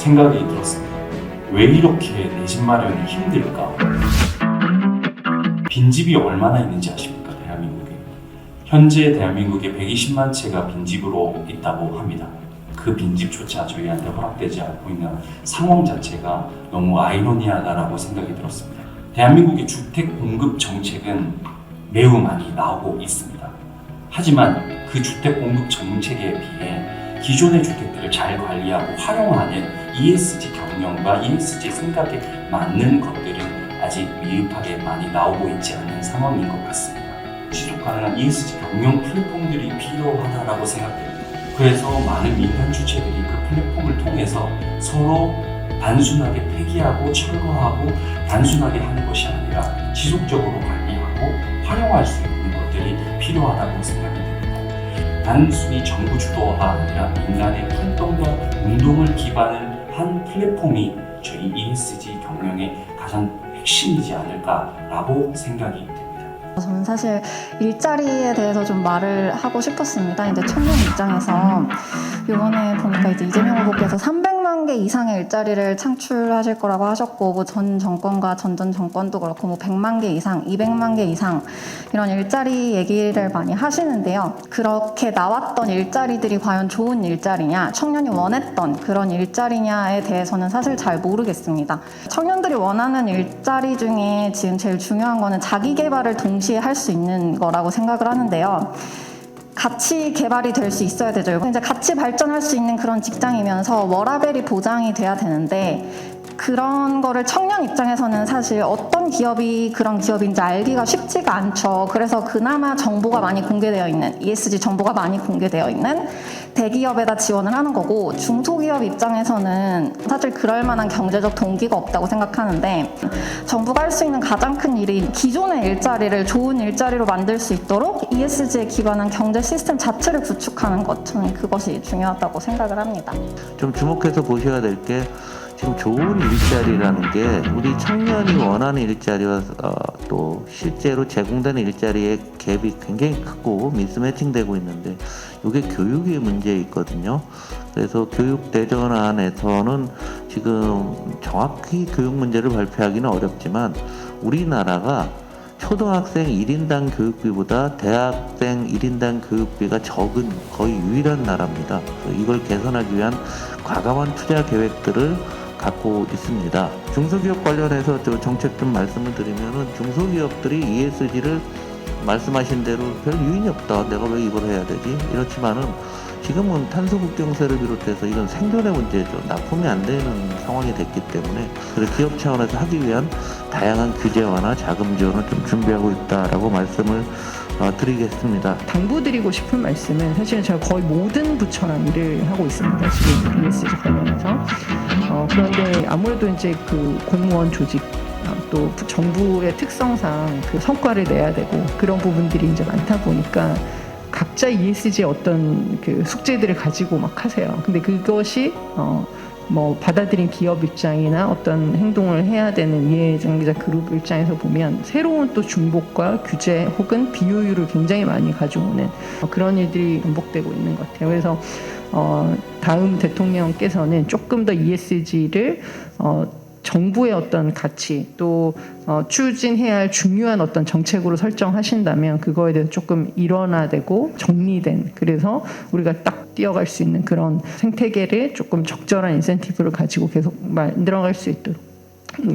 생각이 들었습니다. 왜 이렇게 내 집 마련이 힘들까? 빈집이 얼마나 있는지 아십니까? 대한민국에. 현재 대한민국에 120만 채가 빈집으로 있다고 합니다. 그 빈집조차 저희한테 허락되지 않고 있는 상황 자체가 너무 아이러니하다라고 생각이 들었습니다. 대한민국의 주택 공급 정책은 매우 많이 나오고 있습니다. 하지만 그 주택 공급 정책에 비해 기존의 주택들을 잘 관리하고 활용하는 ESG 경영과 ESG 생각에 맞는 것들은 아직 미흡하게 많이 나오고 있지 않는 상황인 것 같습니다. 지속 가능한 ESG 경영 플랫폼들이 필요하다고 생각됩니다. 그래서 많은 민간 주체들이 그 플랫폼을 통해서 서로 단순하게 폐기하고 철거하고 단순하게 하는 것이 아니라 지속적으로 관리하고 활용할 수 있는 것들이 필요하다고 생각이 됩니다. 단순히 정부 주도가 아니라 민간의 활동과 운동을 기반을 한 플랫폼이 저희 ESG 경영의 가장 핵심이지 않을까라고 생각이 됩니다. 저는 사실 일자리에 대해서 좀 말을 하고 싶었습니다. 이제 청년 입장에서 이번에 보니까 이제 이재명 후보께서 300만 개 이상의 일자리를 창출하실 거라고 하셨고, 뭐 전 정권과 전전 정권도 그렇고, 뭐 100만 개 이상, 200만 개 이상 이런 일자리 얘기를 많이 하시는데요. 그렇게 나왔던 일자리들이 과연 좋은 일자리냐, 청년이 원했던 그런 일자리냐에 대해서는 사실 잘 모르겠습니다. 청년들이 원하는 일자리 중에 지금 제일 중요한 거는 자기 개발을 동시에 할 수 있는 거라고 생각을 하는데요. 같이 개발이 될 수 있어야 되죠. 이제 같이 발전할 수 있는 그런 직장이면서 워라밸이 보장이 돼야 되는데, 그런 거를 청년 입장에서는 사실 어떤 기업이 그런 기업인지 알기가 쉽지가 않죠. 그래서 그나마 정보가 많이 공개되어 있는, ESG 정보가 많이 공개되어 있는 대기업에다 지원을 하는 거고, 중소기업 입장에서는 사실 그럴 만한 경제적 동기가 없다고 생각하는데, 정부가 할 수 있는 가장 큰 일이 기존의 일자리를 좋은 일자리로 만들 수 있도록 ESG에 기반한 경제 시스템 자체를 구축하는 것, 저는 그것이 중요하다고 생각을 합니다. 좀 주목해서 보셔야 될 게, 지금 좋은 일자리라는 게 우리 청년이 원하는 일자리와 또 실제로 제공되는 일자리의 갭이 굉장히 크고 미스매칭되고 있는데, 이게 교육의 문제에 있거든요. 그래서 교육대전안에서는 지금 정확히 교육 문제를 발표하기는 어렵지만, 우리나라가 초등학생 1인당 교육비보다 대학생 1인당 교육비가 적은 거의 유일한 나라입니다. 이걸 개선하기 위한 과감한 투자 계획들을 갖고 있습니다. 중소기업 관련해서 정책 좀 말씀을 드리면은, 중소기업들이 ESG를 말씀하신 대로 별 유인이 없다, 내가 왜 이걸 해야 되지? 이렇지만은 지금은 탄소국경세를 비롯해서 이건 생존의 문제죠. 납품이 안 되는 상황이 됐기 때문에, 그래서 기업 차원에서 하기 위한 다양한 규제화나 자금 지원을 좀 준비하고 있다라고 말씀을 드리겠습니다. 당부드리고 싶은 말씀은, 사실은 제가 거의 모든 부처랑 일을 하고 있습니다. 지금 ESG 관련해서. 그런데 아무래도 이제 그 공무원 조직, 또 정부의 특성상 그 성과를 내야 되고 그런 부분들이 이제 많다 보니까 각자 ESG의 어떤 그 숙제들을 가지고 막 하세요. 근데 그것이 뭐 받아들인 기업 입장이나 어떤 행동을 해야 되는 이해관계자 그룹 입장에서 보면 새로운 또 중복과 규제 혹은 비효율을 굉장히 많이 가져오는 그런 일들이 반복되고 있는 것 같아요. 그래서 다음 대통령께서는 조금 더 ESG를 정부의 어떤 가치, 또 추진해야 할 중요한 어떤 정책으로 설정하신다면 그거에 대해서 조금 일원화되고 정리된, 그래서 우리가 딱 뛰어갈 수 있는 그런 생태계를 조금 적절한 인센티브를 가지고 계속 만들어갈 수 있도록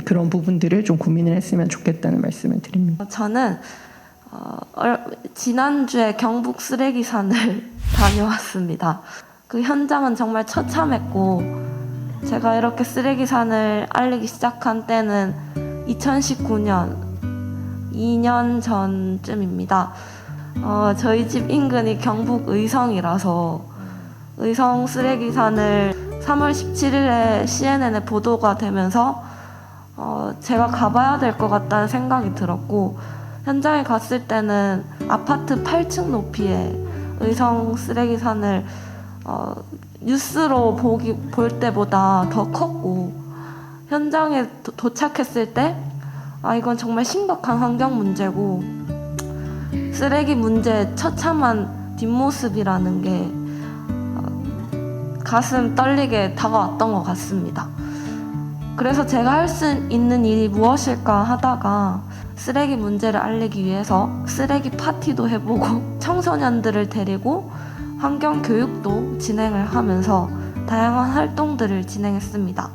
그런 부분들을 좀 고민을 했으면 좋겠다는 말씀을 드립니다. 저는 지난주에 경북 쓰레기산을 다녀왔습니다. 그 현장은 정말 처참했고, 제가 이렇게 쓰레기산을 알리기 시작한 때는 2019년 2년 전쯤입니다. 저희 집 인근이 경북 의성이라서 의성 쓰레기산을 3월 17일에 CNN에 보도가 되면서 제가 가봐야 될 것 같다는 생각이 들었고, 현장에 갔을 때는 아파트 8층 높이의 의성 쓰레기산을 뉴스로 볼 때보다 더 컸고, 현장에 도착했을 때 이건 정말 심각한 환경 문제고 쓰레기 문제의 처참한 뒷모습이라는 게 가슴 떨리게 다가왔던 것 같습니다. 그래서 제가 할 수 있는 일이 무엇일까 하다가 쓰레기 문제를 알리기 위해서 쓰레기 파티도 해보고 청소년들을 데리고 환경 교육도 진행을 하면서 다양한 활동들을 진행했습니다.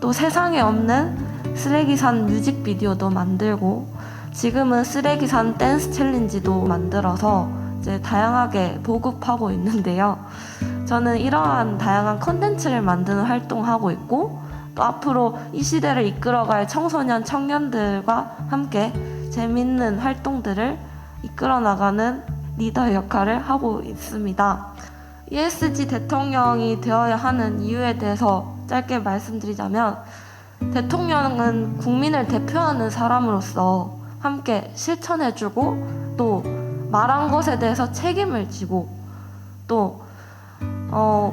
또 세상에 없는 쓰레기산 뮤직비디오도 만들고 지금은 쓰레기산 댄스 챌린지도 만들어서 이제 다양하게 보급하고 있는데요. 저는 이러한 다양한 콘텐츠를 만드는 활동하고 있고 또 앞으로 이 시대를 이끌어갈 청소년 청년들과 함께 재밌는 활동들을 이끌어 나가는 리더 역할을 하고 있습니다. ESG 대통령이 되어야 하는 이유에 대해서 짧게 말씀드리자면 대통령은 국민을 대표하는 사람으로서 함께 실천해주고 또 말한 것에 대해서 책임을 지고 또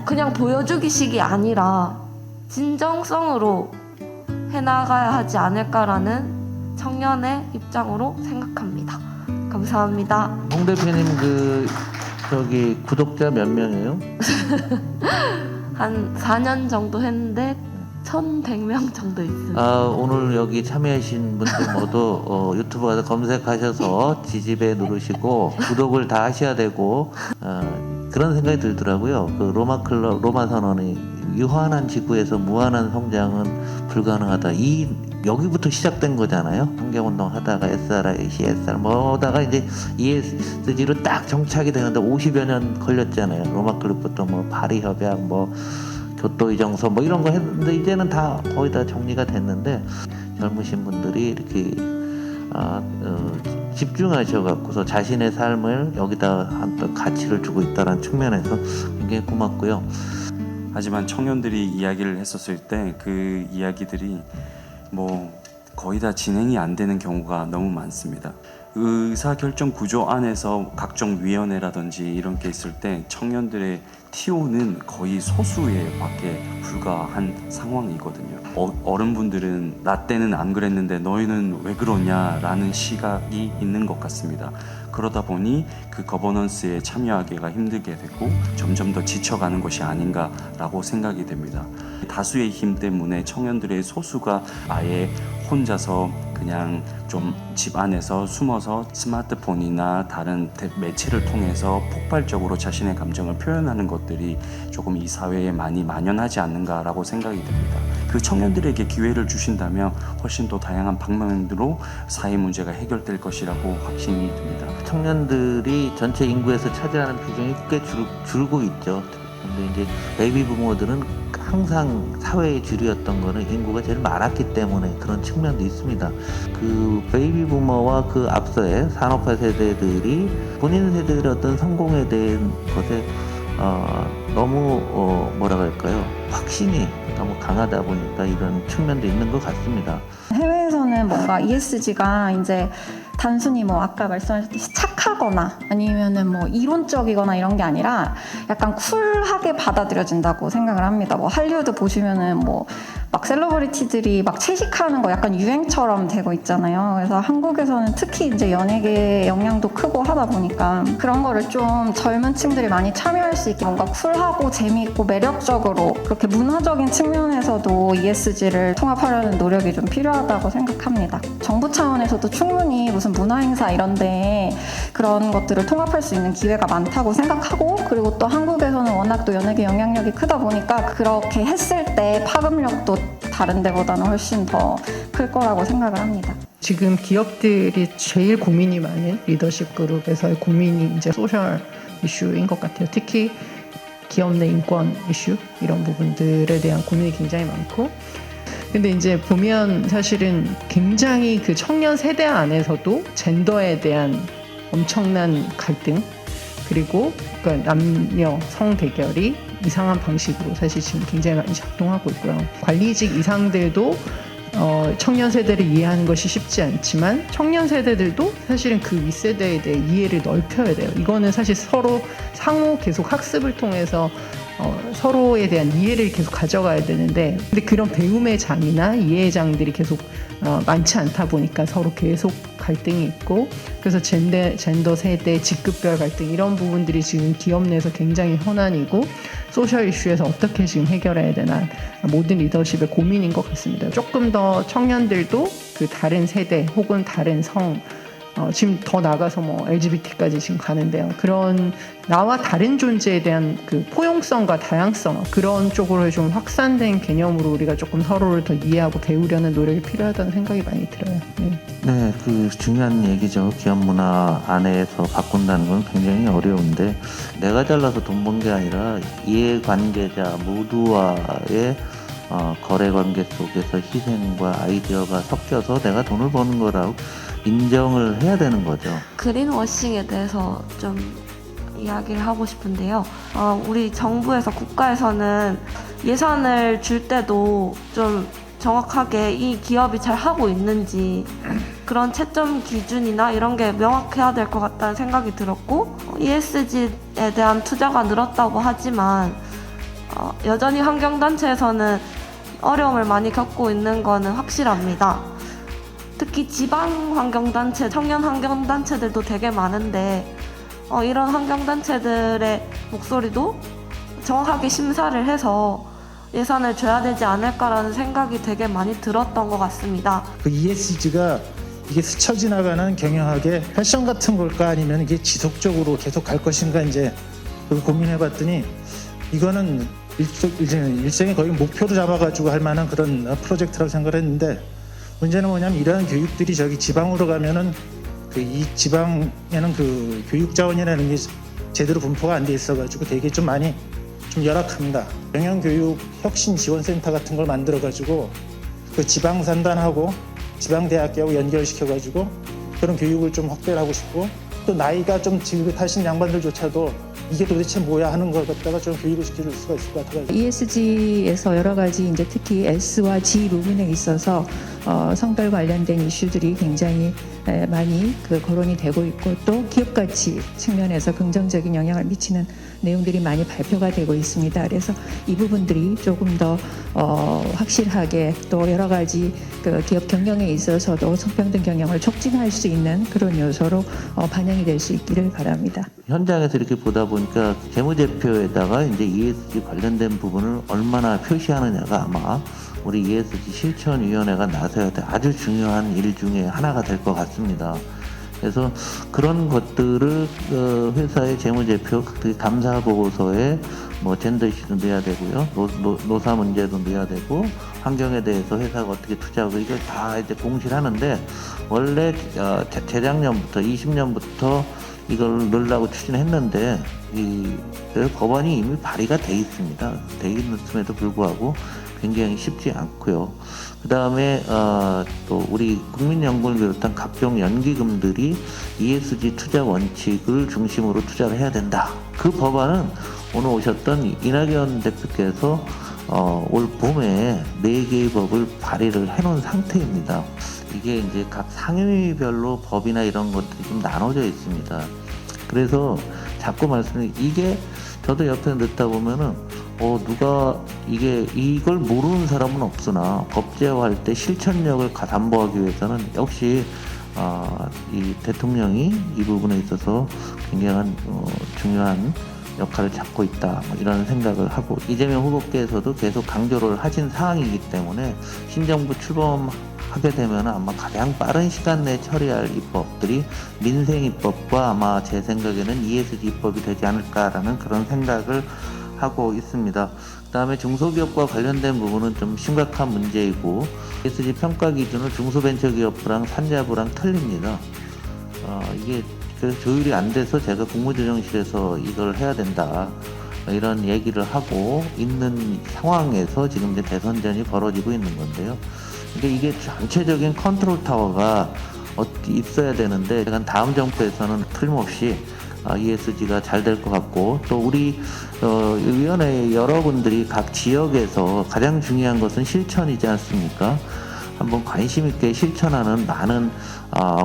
그냥 보여주기식이 아니라 진정성으로 해나가야 하지 않을까라는 청년의 입장으로 생각합니다. 감사합니다. 홍 대표님 구독자 몇 명이에요? 한 4년 정도 했는데 1,100명 정도 있습니다. 오늘 여기 참여하신 분들 모두 유튜브 가서 검색하셔서 지지배 누르시고 구독을 다 하셔야 되고 그런 생각이 들더라고요. 그 로마 선언이 유한한 지구에서 무한한 성장은 불가능하다. 여기부터 시작된 거잖아요. 환경운동 하다가 SRI, CSR 뭐다가 이제 ESG로 딱 정착이 되는데 50여 년 걸렸잖아요. 로마 클럽부터 뭐 파리 협약, 뭐 교토 이정서 뭐 이런 거 했는데 이제는 다 거의 다 정리가 됐는데 젊으신 분들이 이렇게 집중하셔갖고서 자신의 삶을 여기다 한 가치를 주고 있다는 측면에서 굉장히 고맙고요. 하지만 청년들이 이야기를 했었을 때 그 이야기들이 뭐 거의 다 진행이 안 되는 경우가 너무 많습니다. 의사결정 구조 안에서 각종 위원회라든지 이런 게 있을 때 청년들의 TO는 거의 소수에 밖에 불과한 상황이거든요. 어른분들은 나 때는 안 그랬는데 너희는 왜 그러냐라는 시각이 있는 것 같습니다. 그러다 보니 그 거버넌스에 참여하기가 힘들게 되고 점점 더 지쳐가는 것이 아닌가라고 생각이 됩니다. 다수의 힘 때문에 청년들의 소수가 아예 혼자서 그냥 좀 집 안에서 숨어서 스마트폰이나 다른 매체를 통해서 폭발적으로 자신의 감정을 표현하는 것들이 조금 이 사회에 많이 만연하지 않는가라고 생각이 듭니다. 그 청년들에게 기회를 주신다면 훨씬 더 다양한 방면으로 사회 문제가 해결될 것이라고 확신이 듭니다. 청년들이 전체 인구에서 차지하는 비중이 꽤 줄고 있죠. 근데 이제 베이비 부모들은 항상 사회의 주류였던 거는 인구가 제일 많았기 때문에 그런 측면도 있습니다. 그 베이비 부모와 그 앞서의 산업화 세대들이 본인 세대들의 어떤 성공에 대한 것에 너무 뭐라 그럴까요? 확신이 너무 강하다 보니까 이런 측면도 있는 것 같습니다. 해외에서는 뭔가 ESG가 이제 단순히 뭐 아까 말씀하셨듯이 착하거나 아니면은 뭐 이론적이거나 이런 게 아니라 약간 쿨하게 받아들여진다고 생각을 합니다. 뭐 할리우드 보시면은 뭐 막 셀러브리티들이 막 채식하는 거 약간 유행처럼 되고 있잖아요. 그래서 한국에서는 특히 이제 연예계의 영향도 크고 하다 보니까 그런 거를 좀 젊은 층들이 많이 참여할 수 있게 뭔가 쿨하고 재미있고 매력적으로 그렇게 문화적인 측면에서도 ESG를 통합하려는 노력이 좀 필요하다고 생각합니다. 정부 차원에서도 충분히 무슨 문화행사 이런데 그런 것들을 통합할 수 있는 기회가 많다고 생각하고 그리고 또 한국에서는 워낙 또 연예계 영향력이 크다 보니까 그렇게 했을 때 파급력도 다른 데보다는 훨씬 더 클 거라고 생각을 합니다. 지금 기업들이 제일 고민이 많은 리더십 그룹에서의 고민이 이제 소셜 이슈인 것 같아요. 특히 기업 내 인권 이슈 이런 부분들에 대한 고민이 굉장히 많고 근데 이제 보면 사실은 굉장히 그 청년 세대 안에서도 젠더에 대한 엄청난 갈등 그리고 그러니까 남녀 성 대결이 이상한 방식으로 사실 지금 굉장히 많이 작동하고 있고요. 관리직 이상들도 청년 세대를 이해하는 것이 쉽지 않지만 청년 세대들도 사실은 그 윗세대에 대해 이해를 넓혀야 돼요. 이거는 사실 서로 상호 계속 학습을 통해서 서로에 대한 이해를 계속 가져가야 되는데 근데 그런 배움의 장이나 이해의 장들이 계속 많지 않다 보니까 서로 계속 갈등이 있고 그래서 젠더 세대 직급별 갈등 이런 부분들이 지금 기업 내에서 굉장히 현안이고 소셜 이슈에서 어떻게 지금 해결해야 되나 모든 리더십의 고민인 것 같습니다. 조금 더 청년들도 그 다른 세대 혹은 다른 성 지금 더 나가서 뭐 LGBT까지 지금 가는데요. 그런 나와 다른 존재에 대한 그 포용성과 다양성 그런 쪽으로 좀 확산된 개념으로 우리가 조금 서로를 더 이해하고 배우려는 노력이 필요하다는 생각이 많이 들어요. 네, 그 중요한 얘기죠. 기업 문화 안에서 바꾼다는 건 굉장히 어려운데 내가 잘나서 돈 번 게 아니라 이해관계자 모두와의 거래 관계 속에서 희생과 아이디어가 섞여서 내가 돈을 버는 거라고 인정을 해야 되는 거죠. 그린워싱에 대해서 좀 이야기를 하고 싶은데요. 우리 정부에서 국가에서는 예산을 줄 때도 좀 정확하게 이 기업이 잘 하고 있는지 그런 채점 기준이나 이런 게 명확해야 될 것 같다는 생각이 들었고 ESG에 대한 투자가 늘었다고 하지만 여전히 환경단체에서는 어려움을 많이 겪고 있는 거는 확실합니다. 특히 지방 환경단체, 청년 환경단체들도 되게 많은데 이런 환경단체들의 목소리도 정확하게 심사를 해서 예산을 줘야 되지 않을까라는 생각이 되게 많이 들었던 것 같습니다. 그 ESG가 이게 스쳐 지나가는 경영학의 패션 같은 걸까 아니면 이게 지속적으로 계속 갈 것인가 이제 그걸 고민해봤더니 이거는 일생에 거의 목표로 잡아가지고 할 만한 그런 프로젝트라고 생각을 했는데 문제는 뭐냐면 이러한 교육들이 저기 지방으로 가면은 그 이 지방에는 그 교육 자원이라는 게 제대로 분포가 안 돼 있어가지고 되게 좀 많이 좀 열악합니다. 영양교육 혁신지원센터 같은 걸 만들어가지고 그 지방산단하고 지방대학교하고 연결시켜가지고 그런 교육을 좀 확대를 하고 싶고 또 나이가 좀 지긋하신 양반들조차도 이게 도대체 뭐야 하는 걸 갖다가 좀 교육을 시켜줄 수가 있을 것 같아요. ESG에서 여러 가지 이제 특히 S와 G 부분에 있어서 성별 관련된 이슈들이 굉장히 많이 거론이 되고 있고 또 기업 가치 측면에서 긍정적인 영향을 미치는 내용들이 많이 발표가 되고 있습니다. 그래서 이 부분들이 조금 더 확실하게 또 여러 가지 그 기업 경영에 있어서도 성평등 경영을 촉진할 수 있는 그런 요소로 반영이 될 수 있기를 바랍니다. 현장에서 이렇게 보다 보니까 재무제표에다가 이제 ESG 관련된 부분을 얼마나 표시하느냐가 아마 우리 ESG 실천위원회가 나서야 될 아주 중요한 일 중에 하나가 될 것 같습니다. 그래서 그런 것들을 회사의 재무제표, 감사보고서에 뭐 젠더 이슈도 넣어야 되고요, 노사 문제도 넣어야 되고, 환경에 대해서 회사가 어떻게 투자하고 이걸 다 이제 공시를 하는데 원래 재작년부터 20년부터 이걸 넣으려고 추진했는데 법안이 이미 발의가 돼 있습니다. 돼 있음에도 불구하고 굉장히 쉽지 않고요. 그 다음에 또 우리 국민연금을 비롯한 각종 연기금들이 ESG 투자 원칙을 중심으로 투자를 해야 된다. 그 법안은 오늘 오셨던 이낙연 대표께서 올 봄에 4개의 법을 발의를 해놓은 상태입니다. 이게 이제 각 상임위별로 법이나 이런 것들이 좀 나눠져 있습니다. 그래서 자꾸 말씀드리는 이게 저도 옆에 듣다 보면은 누가 이걸 모르는 사람은 없으나 법제화할 때 실천력을 담보하기 위해서는 역시 이 대통령이 이 부분에 있어서 굉장한 중요한 역할을 잡고 있다 이런 생각을 하고 이재명 후보께서도 계속 강조를 하신 사항이기 때문에 신정부 출범하게 되면 아마 가장 빠른 시간 내에 처리할 입법들이 민생 입법과 아마 제 생각에는 ESG 입법이 되지 않을까라는 그런 생각을 하고 있습니다. 그 다음에 중소기업과 관련된 부분은 좀 심각한 문제이고 ESG 평가 기준은 중소벤처기업부랑 산자부랑 틀립니다. 이게 그래서 조율이 안 돼서 제가 국무조정실에서 이걸 해야 된다 이런 얘기를 하고 있는 상황에서 지금 이제 대선전이 벌어지고 있는 건데요. 근데 이게 전체적인 컨트롤 타워가 있어야 되는데 약간 다음 정부에서는 틀림없이 ESG가 잘 될 것 같고 또 우리 위원회 여러분들이 각 지역에서 가장 중요한 것은 실천이지 않습니까? 한번 관심 있게 실천하는 많은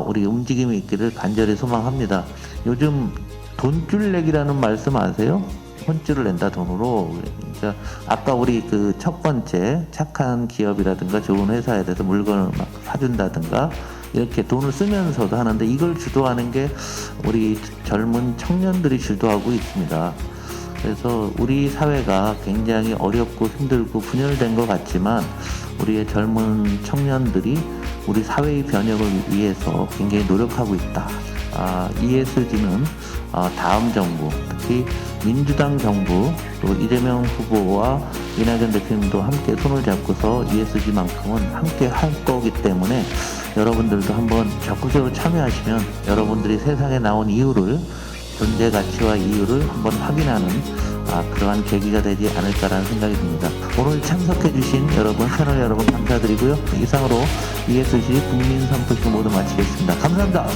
우리 움직임이 있기를 간절히 소망합니다. 요즘 돈줄 내기라는 말씀 아세요? 혼줄을 낸다 돈으로. 그러니까 아까 우리 그 첫 번째 착한 기업이라든가 좋은 회사에 대해서 물건을 막 사준다든가 이렇게 돈을 쓰면서도 하는데 이걸 주도하는 게 우리 젊은 청년들이 주도하고 있습니다. 그래서 우리 사회가 굉장히 어렵고 힘들고 분열된 것 같지만 우리의 젊은 청년들이 우리 사회의 변혁을 위해서 굉장히 노력하고 있다. ESG는 다음 정부, 특히 민주당 정부, 또 이재명 후보와 이낙연 대표님도 함께 손을 잡고서 ESG만큼은 함께 할 거기 때문에 여러분들도 한번 적극적으로 참여하시면 여러분들이 세상에 나온 이유를, 존재 가치와 이유를 한번 확인하는 그러한 계기가 되지 않을까라는 생각이 듭니다. 오늘 참석해주신 여러분, 패널 여러분 감사드리고요. 이상으로 ESG 국민 선포식 모두 마치겠습니다. 감사합니다.